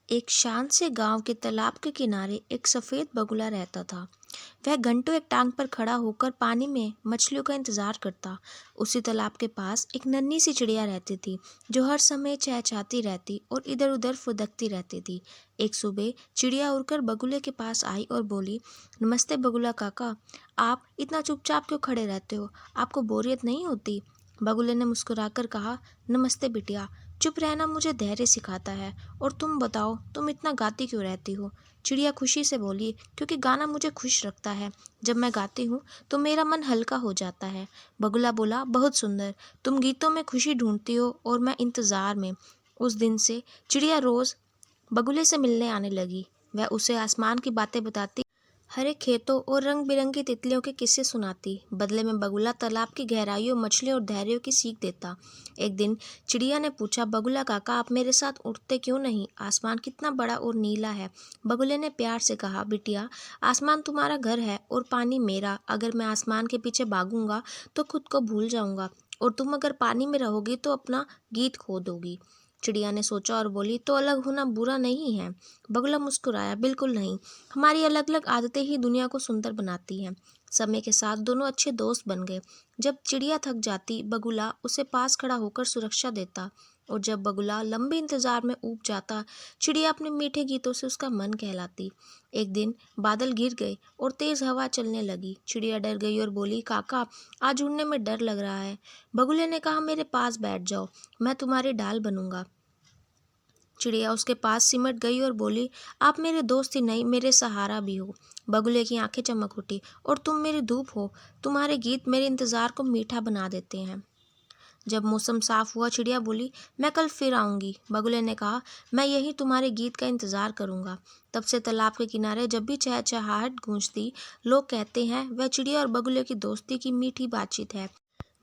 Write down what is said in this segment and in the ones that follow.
एक शांत से गांव के तालाब के किनारे एक सफेद बगुला रहता था। वह घंटों एक टांग पर खड़ा होकर पानी में मछलियों का इंतजार करता। उसी तालाब के पास एक नन्ही सी चिड़िया रहती थी, जो हर समय चहचहाती रहती और इधर उधर फुदकती रहती थी। एक सुबह चिड़िया उड़कर बगुले के पास आई और बोली, नमस्ते बगुला काका, आप इतना चुपचाप क्यों खड़े रहते हो? आपको बोरियत नहीं होती? बगुले ने मुस्कुराकर कहा, नमस्ते बिटिया, चुप रहना मुझे धैर्य सिखाता है। और तुम बताओ, तुम इतना गाती क्यों रहती हो? चिड़िया खुशी से बोली, क्योंकि गाना मुझे खुश रखता है। जब मैं गाती हूँ तो मेरा मन हल्का हो जाता है। बगुला बोला, बहुत सुंदर, तुम गीतों में खुशी ढूंढती हो और मैं इंतजार में। उस दिन से चिड़िया रोज बगुले से मिलने आने लगी। वह उसे आसमान की बातें बताती, हरे खेतों और रंग बिरंगी तितलियों के किस्से सुनाती। बदले में बगुला तालाब की गहराइयों, मछलियों और धैर्य की सीख देता। एक दिन चिड़िया ने पूछा, बगुला काका, आप मेरे साथ उड़ते क्यों नहीं? आसमान कितना बड़ा और नीला है। बगुले ने प्यार से कहा, बिटिया, आसमान तुम्हारा घर है और पानी मेरा। अगर मैं आसमान के पीछे भागूंगा तो खुद को भूल जाऊंगा, और तुम अगर पानी में रहोगी तो अपना गीत खो दोगी। चिड़िया ने सोचा और बोली, तो अलग होना बुरा नहीं है? बगुला मुस्कुराया, बिल्कुल नहीं, हमारी अलग अलग आदतें ही दुनिया को सुंदर बनाती हैं। समय के साथ दोनों अच्छे दोस्त बन गए। जब चिड़िया थक जाती, बगुला उसे पास खड़ा होकर सुरक्षा देता, और जब बगुला लंबे इंतजार में ऊब जाता, चिड़िया अपने मीठे गीतों से उसका मन कहलाती। एक दिन बादल घिर गए और तेज हवा चलने लगी। चिड़िया डर गई और बोली, काका, आज उड़ने में डर लग रहा है। बगुले ने कहा, मेरे पास बैठ जाओ, मैं तुम्हारी डाल बनूंगा। चिड़िया उसके पास सिमट गई और बोली, आप मेरे दोस्त ही नहीं, मेरे सहारा भी हो। बगुले की आंखें चमक उठी, और तुम मेरी धूप हो, तुम्हारे गीत मेरे इंतजार को मीठा बना देते हैं। जब मौसम साफ हुआ, चिड़िया बोली, मैं कल फिर आऊंगी। बगुले ने कहा, मैं यही तुम्हारे गीत का इंतजार करूंगा। तब से तालाब के किनारे जब भी चहचहाहट गूंजती, लोग कहते हैं वह चिड़िया और बगुले की दोस्ती की मीठी बातचीत है,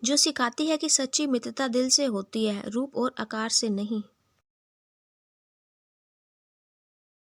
जो सिखाती है कि सच्ची मित्रता दिल से होती है, रूप और आकार से नहीं।